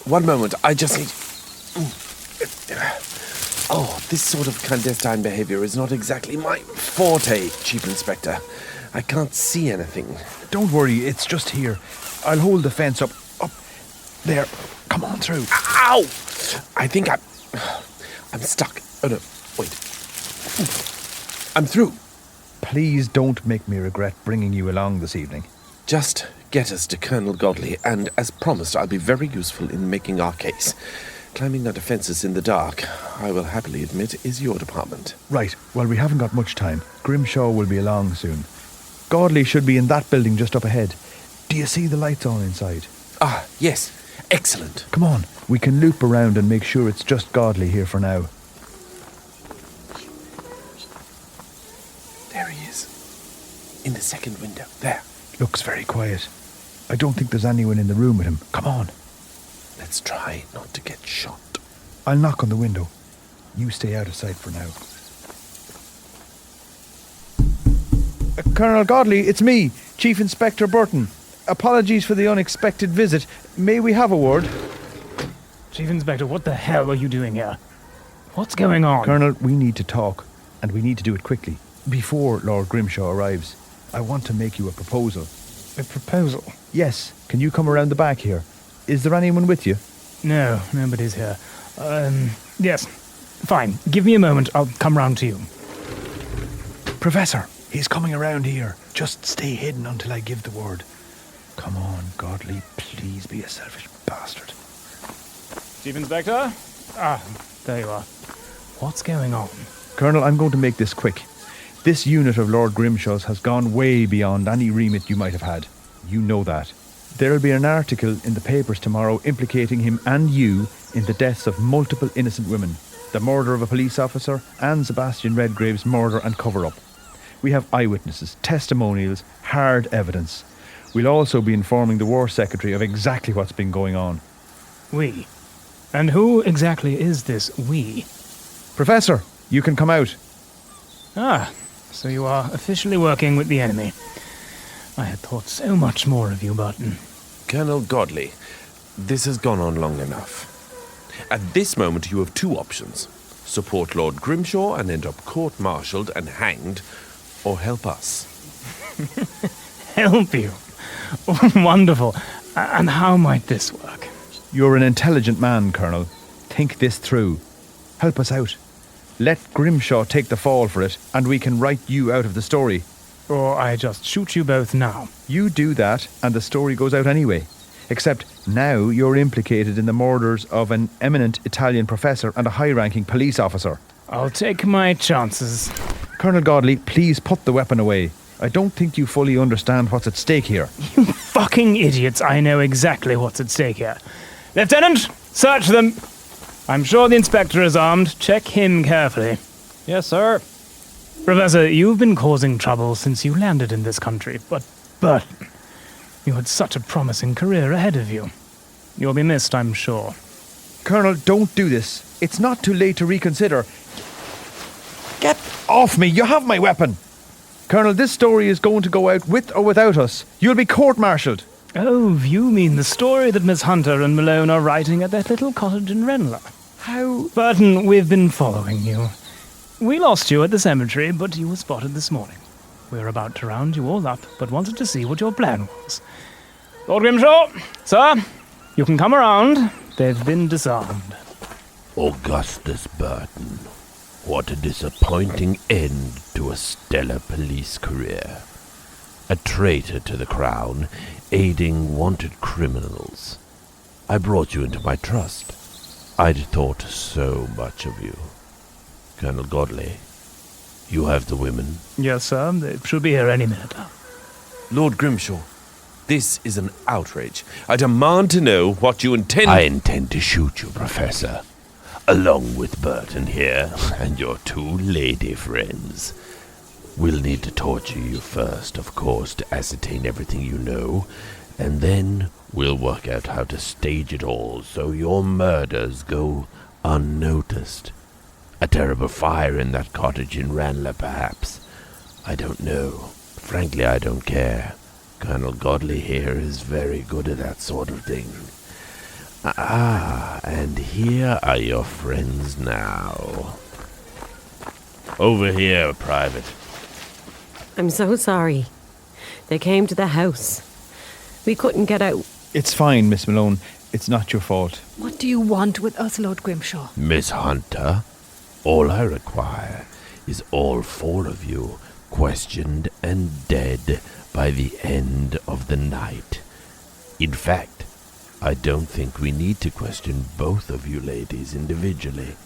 One moment, I just need... this sort of clandestine behaviour is not exactly my forte, Chief Inspector. I can't see anything. Don't worry, it's just here. I'll hold the fence up. There. Come on through. Ow! I think I'm stuck. Oh no, wait. I'm through. Please don't make me regret bringing you along this evening. Just get us to Colonel Godley, and as promised, I'll be very useful in making our case. Climbing under fences in the dark, I will happily admit, is your department. Right, well, we haven't got much time. Grimshaw will be along soon. Godley should be in that building just up ahead. Do you see the lights on inside? Ah, yes. Excellent. Come on, we can loop around and make sure it's just Godley here for now. There he is. In the second window. There. Looks very quiet. I don't think there's anyone in the room with him. Come on. Let's try not to get shot. I'll knock on the window. You stay out of sight for now. Colonel Godley, it's me, Chief Inspector Burton. Apologies for the unexpected visit. May we have a word? Chief Inspector, what the hell are you doing here? What's going on? Colonel, we need to talk, and we need to do it quickly, before Lord Grimshaw arrives. I want to make you a proposal. A proposal? Yes. Can you come around the back here? Is there anyone with you? No, nobody's here. Yes. Fine. Give me a moment. I'll come round to you. Professor, he's coming around here. Just stay hidden until I give the word. Come on, Godley. Please be a selfish bastard. Chief Inspector? Ah, there you are. What's going on? Colonel, I'm going to make this quick. This unit of Lord Grimshaw's has gone way beyond any remit you might have had. You know that. There'll be an article in the papers tomorrow implicating him and you in the deaths of multiple innocent women, the murder of a police officer, and Sebastian Redgrave's murder and cover-up. We have eyewitnesses, testimonials, hard evidence. We'll also be informing the War Secretary of exactly what's been going on. We? And who exactly is this we? Professor, you can come out. Ah, so you are officially working with the enemy. I had thought so much more of you, Burton. Colonel Godley, this has gone on long enough. At this moment, you have two options. Support Lord Grimshaw and end up court-martialed and hanged, or help us. Help you? Wonderful. And how might this work? You're an intelligent man, Colonel. Think this through. Help us out. Let Grimshaw take the fall for it, and we can write you out of the story. Or I just shoot you both now. You do that, and the story goes out anyway. Except now you're implicated in the murders of an eminent Italian professor and a high-ranking police officer. I'll take my chances. Colonel Godley, please put the weapon away. I don't think you fully understand what's at stake here. You fucking idiots, I know exactly what's at stake here. Lieutenant, search them. I'm sure the inspector is armed. Check him carefully. Yes, sir. Professor, you've been causing trouble since you landed in this country, but Burton, you had such a promising career ahead of you. You'll be missed, I'm sure. Colonel, don't do this. It's not too late to reconsider. Get off me! You have my weapon! Colonel, this story is going to go out with or without us. You'll be court-martialed. Oh, you mean the story that Miss Hunter and Malone are writing at that little cottage in Renla? How? Burton, we've been following you. We lost you at the cemetery, but you were spotted this morning. We were about to round you all up, but wanted to see what your plan was. Lord Grimshaw, sir, you can come around. They've been disarmed. Augustus Burton, what a disappointing end to a stellar police career. A traitor to the crown, aiding wanted criminals. I brought you into my trust. I'd thought so much of you. Colonel Godley, you have the women? Yes, sir. They should be here any minute now. Lord Grimshaw, this is an outrage. I demand to know what you intend... I intend to shoot you, Professor, along with Burton here and your two lady friends. We'll need to torture you first, of course, to ascertain everything you know, and then we'll work out how to stage it all so your murders go unnoticed. A terrible fire in that cottage in Ranelagh, perhaps. I don't know. Frankly, I don't care. Colonel Godley here is very good at that sort of thing. Ah, and here are your friends now. Over here, Private. I'm so sorry. They came to the house. We couldn't get out. It's fine, Miss Malone. It's not your fault. What do you want with us, Lord Grimshaw? Miss Hunter, all I require is all four of you questioned and dead by the end of the night. In fact, I don't think we need to question both of you ladies individually.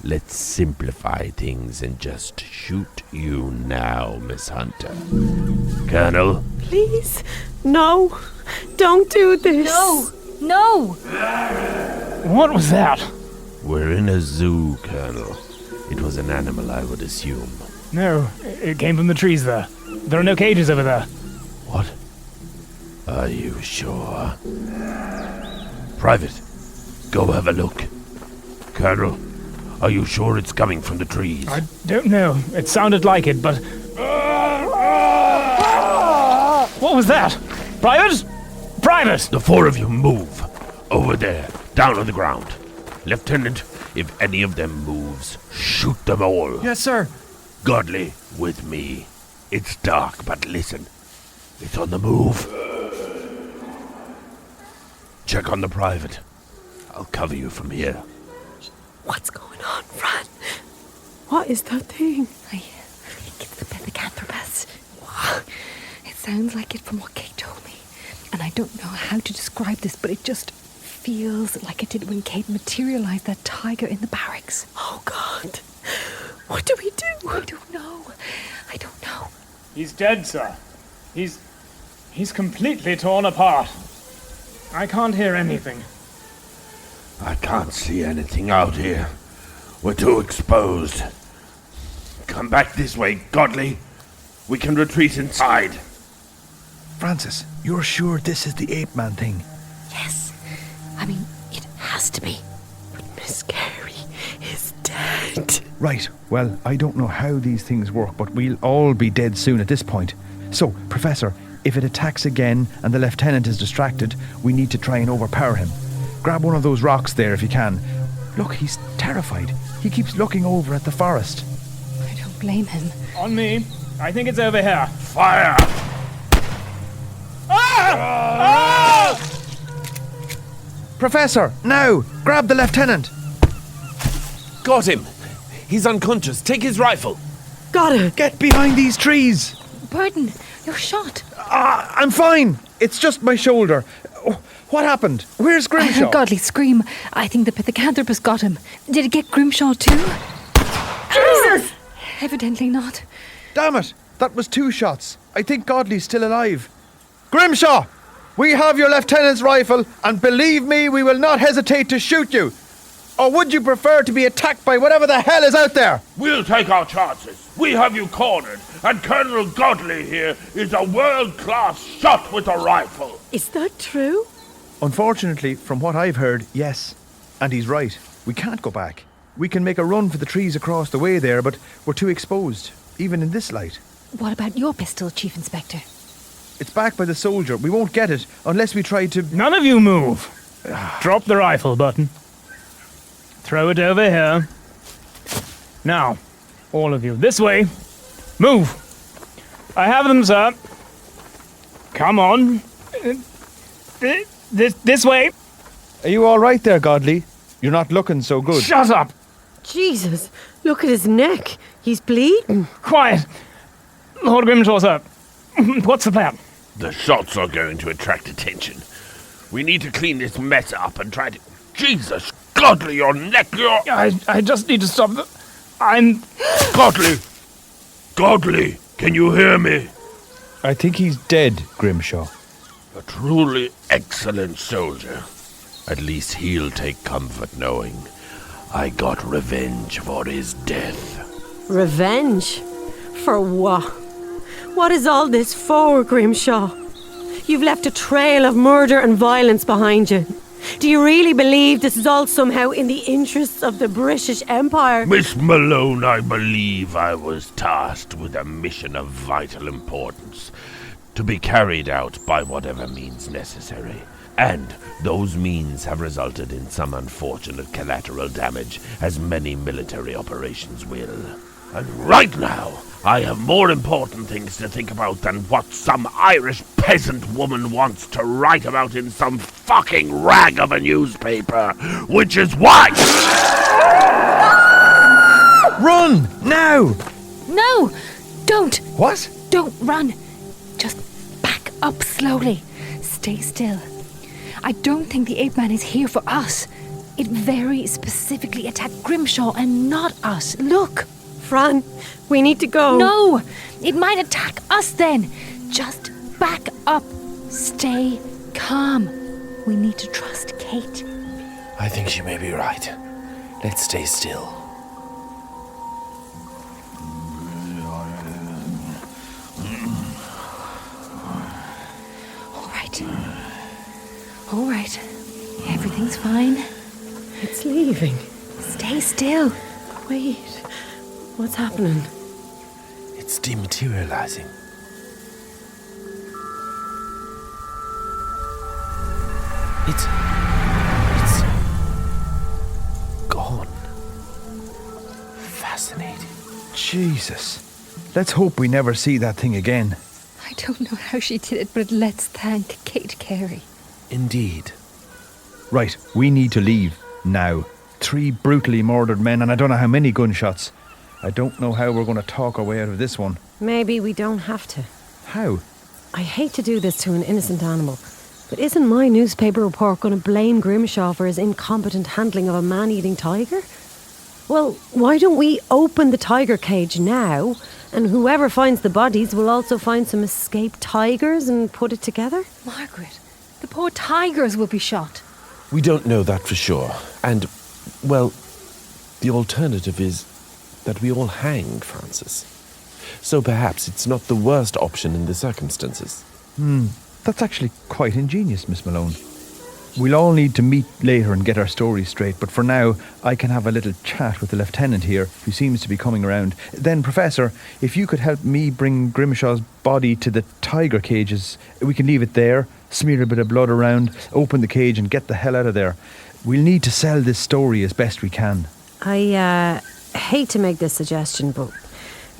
Let's simplify things and just shoot you now, Miss Hunter. Colonel? Please, no. Don't do this. No. What was that? We're in a zoo, Colonel. It was an animal, I would assume. No, it came from the trees there. There are no cages over there. What? Are you sure? Private, go have a look. Colonel, are you sure it's coming from the trees? I don't know. It sounded like it, but... What was that? Private? Private! The four of you move. Over there, down on the ground. Lieutenant, if any of them moves, shoot them all. Yes, sir. Godley, with me. It's dark, but listen. It's on the move. Check on the private. I'll cover you from here. What's going on, Fran? What is that thing? I think it's the pithecanthropus. It sounds like it from what Kate told me. And I don't know how to describe this, but it just feels like it did when Kate materialized that tiger in the barracks. Oh, God. What do we do? I don't know. He's dead, sir. He's completely torn apart. I can't hear anything. I can't see anything out here. We're too exposed. Come back this way, Godley. We can retreat inside. Frances, you're sure this is the ape-man thing? Yes. I mean, it has to be. But Miss Carey is dead. Right, well, I don't know how these things work, but we'll all be dead soon at this point. So, Professor, if it attacks again and the lieutenant is distracted, we need to try and overpower him. Grab one of those rocks there if you can. Look, he's terrified. He keeps looking over at the forest. I don't blame him. On me. I think it's over here. Fire! Professor, now! Grab the lieutenant! Got him! He's unconscious. Take his rifle. Got it! Get behind these trees! Burton, you're shot. I'm fine. It's just my shoulder. Oh, what happened? Where's Grimshaw? I heard Godley scream. I think the pithecanthropus got him. Did it get Grimshaw too? Jesus! Evidently not. Damn it! That was 2 shots. I think Godley's still alive. Grimshaw! We have your lieutenant's rifle, and believe me, we will not hesitate to shoot you. Or would you prefer to be attacked by whatever the hell is out there? We'll take our chances. We have you cornered, and Colonel Godley here is a world-class shot with a rifle. Is that true? Unfortunately, from what I've heard, yes. And he's right. We can't go back. We can make a run for the trees across the way there, but we're too exposed, even in this light. What about your pistol, Chief Inspector? It's back by the soldier. We won't get it unless we try to... None of you move. Drop the rifle, Burton. Throw it over here. Now, all of you, this way. Move. I have them, sir. Come on. This way. Are you all right there, Godley? You're not looking so good. Shut up. Jesus, look at his neck. He's bleeding. Quiet. Lord Grimshaw, sir. What's the plan? The shots are going to attract attention. We need to clean this mess up and try to... Jesus, Godley, your neck, your... I just need to stop the... I'm... Godley! Godley, can you hear me? I think he's dead, Grimshaw. A truly excellent soldier. At least he'll take comfort knowing I got revenge for his death. Revenge? For what? What is all this for, Grimshaw? You've left a trail of murder and violence behind you. Do you really believe this is all somehow in the interests of the British Empire? Miss Malone, I believe I was tasked with a mission of vital importance, to be carried out by whatever means necessary. And those means have resulted in some unfortunate collateral damage, as many military operations will. And right now, I have more important things to think about than what some Irish peasant woman wants to write about in some fucking rag of a newspaper, which is why... Run! Now! No! Don't! What? Don't run. Just back up slowly. Stay still. I don't think the ape man is here for us. It very specifically attacked Grimshaw and not us. Look. Fran, we need to go. No! It might attack us then. Just back up. Stay calm. We need to trust Kate. I think she may be right. Let's stay still. All right. Everything's fine. It's leaving. Stay still. Wait. What's happening? It's dematerializing. It's gone. Fascinating. Jesus. Let's hope we never see that thing again. I don't know how she did it, but let's thank Kate Carey. Indeed. Right, we need to leave. Now. 3 brutally murdered men and I don't know how many gunshots. I don't know how we're going to talk our way out of this one. Maybe we don't have to. How? I hate to do this to an innocent animal, but isn't my newspaper report going to blame Grimshaw for his incompetent handling of a man-eating tiger? Well, why don't we open the tiger cage now, and whoever finds the bodies will also find some escaped tigers and put it together? Margaret, the poor tigers will be shot. We don't know that for sure. And, well, the alternative is that we all hang, Frances. So perhaps it's not the worst option in the circumstances. That's actually quite ingenious, Miss Malone. We'll all need to meet later and get our stories straight, but for now, I can have a little chat with the lieutenant here, who seems to be coming around. Then, Professor, if you could help me bring Grimshaw's body to the tiger cages, we can leave it there, smear a bit of blood around, open the cage and get the hell out of there. We'll need to sell this story as best we can. I hate to make this suggestion, but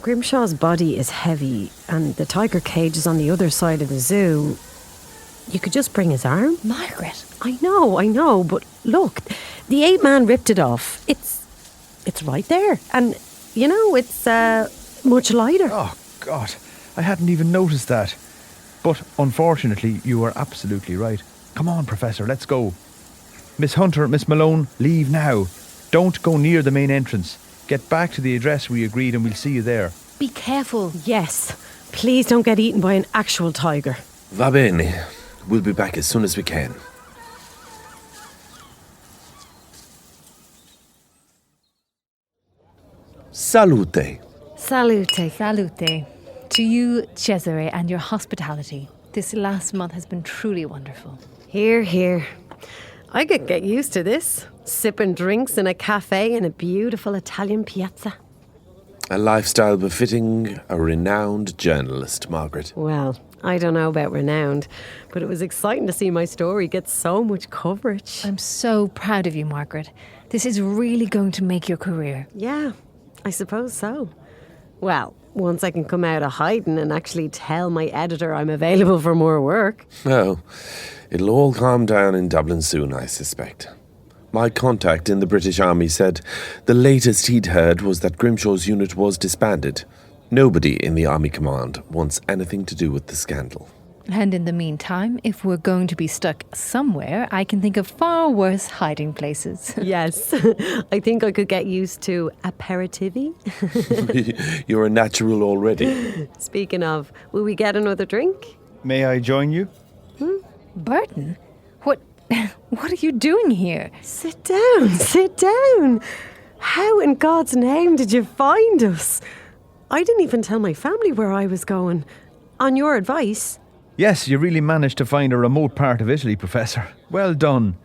Grimshaw's body is heavy and the tiger cage is on the other side of the zoo. You could just bring his arm. Margaret. I know, but look, the ape man ripped it off. It's right there. And, you know, it's much lighter. Oh, God, I hadn't even noticed that. But unfortunately, you are absolutely right. Come on, Professor, let's go. Miss Hunter, Miss Malone, leave now. Don't go near the main entrance. Get back to the address we agreed and we'll see you there. Be careful. Yes. Please don't get eaten by an actual tiger. Va bene. We'll be back as soon as we can. Salute. Salute. Salute. To you, Cesare, and your hospitality. This last month has been truly wonderful. Here, here. I could get used to this. Sipping drinks in a cafe in a beautiful Italian piazza. A lifestyle befitting a renowned journalist, Margaret. Well, I don't know about renowned, but it was exciting to see my story get so much coverage. I'm so proud of you, Margaret. This is really going to make your career. Yeah, I suppose so. Well, once I can come out of hiding and actually tell my editor I'm available for more work. Oh, it'll all calm down in Dublin soon, I suspect. My contact in the British Army said the latest he'd heard was that Grimshaw's unit was disbanded. Nobody in the Army Command wants anything to do with the scandal. And in the meantime, if we're going to be stuck somewhere, I can think of far worse hiding places. Yes, I think I could get used to aperitivi. You're a natural already. Speaking of, will we get another drink? May I join you? Burton? What are you doing here? Sit down. How in God's name did you find us? I didn't even tell my family where I was going. On your advice. Yes, you really managed to find a remote part of Italy, Professor. Well done.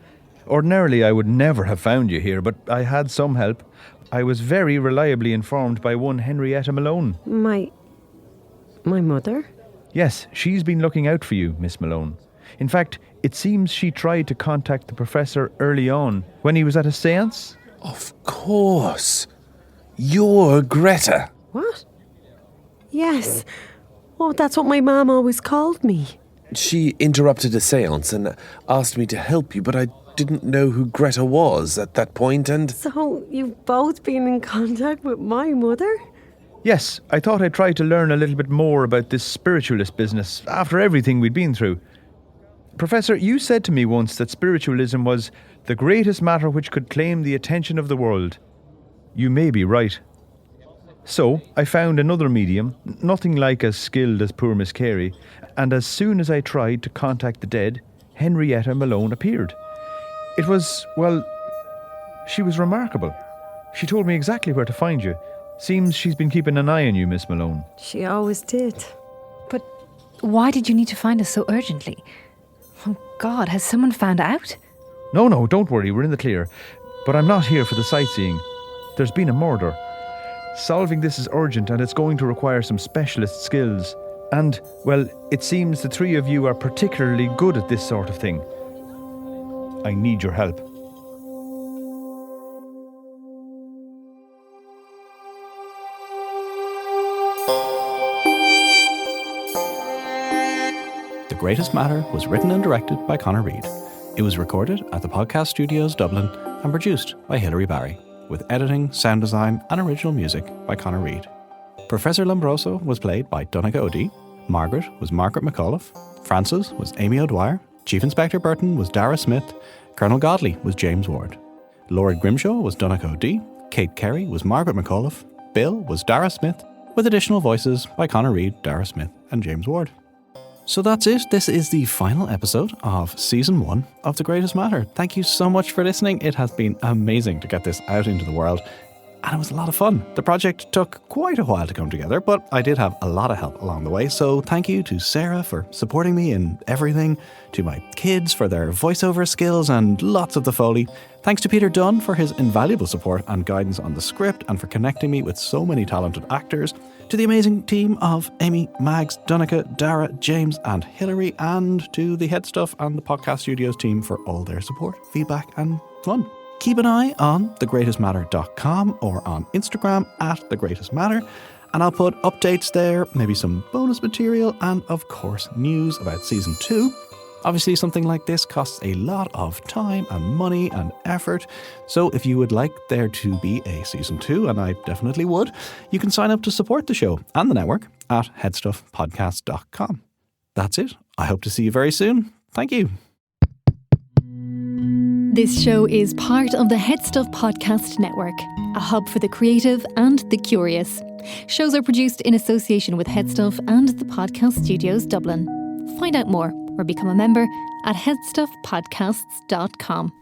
Ordinarily, I would never have found you here, but I had some help. I was very reliably informed by one Henrietta Malone. My mother? Yes, she's been looking out for you, Miss Malone. In fact, it seems she tried to contact the Professor early on, when he was at a séance. Of course. You're Greta. What? Yes. Oh, that's what my mum always called me. She interrupted a séance and asked me to help you, but I didn't know who Greta was at that point, and... So, you've both been in contact with my mother? Yes, I thought I'd try to learn a little bit more about this spiritualist business after everything we'd been through. Professor, you said to me once that spiritualism was the greatest matter which could claim the attention of the world. You may be right. So, I found another medium, nothing like as skilled as poor Miss Carey, and as soon as I tried to contact the dead, Henrietta Malone appeared. It was, well, she was remarkable. She told me exactly where to find you. Seems she's been keeping an eye on you, Miss Malone. She always did. But why did you need to find us so urgently? Oh God, has someone found out? No, don't worry, we're in the clear. But I'm not here for the sightseeing. There's been a murder. Solving this is urgent and it's going to require some specialist skills. And, well, it seems the three of you are particularly good at this sort of thing. I need your help. The Greatest Matter was written and directed by Conor Reid. It was recorded at the Podcast Studios Dublin and produced by Hilary Barry, with editing, sound design and original music by Conor Reid. Professor Lombroso was played by Donncha O'D, Margaret was Margaret McAuliffe, Frances was Amy O'Dwyer, Chief Inspector Burton was Darragh Smith, Colonel Godley was James Ward, Lord Grimshaw was Donncha O'D, Kate Carey was Margaret McAuliffe, Bill was Darragh Smith, with additional voices by Conor Reid, Darragh Smith and James Ward. So that's it. This is the final episode of Season 1 of The Greatest Matter. Thank you so much for listening. It has been amazing to get this out into the world, and it was a lot of fun. The project took quite a while to come together, but I did have a lot of help along the way. So thank you to Sarah for supporting me in everything, to my kids for their voiceover skills and lots of the Foley. Thanks to Peter Dunne for his invaluable support and guidance on the script and for connecting me with so many talented actors. To the amazing team of Amy, Mags, Donncha, Darragh, James and Hilary, and to the Head Stuff and the Podcast Studios team for all their support, feedback and fun. Keep an eye on thegreatestmatter.com or on Instagram at thegreatestmatter, and I'll put updates there, maybe some bonus material, and of course news about Season 2. Obviously, something like this costs a lot of time and money and effort, so if you would like there to be a Season 2, and I definitely would, you can sign up to support the show and the network at headstuffpodcast.com. That's it. I hope to see you very soon. Thank you. This show is part of the Head Stuff Podcast Network, a hub for the creative and the curious. Shows are produced in association with Head Stuff and the Podcast Studios Dublin. Find out more or become a member at headstuffpodcasts.com.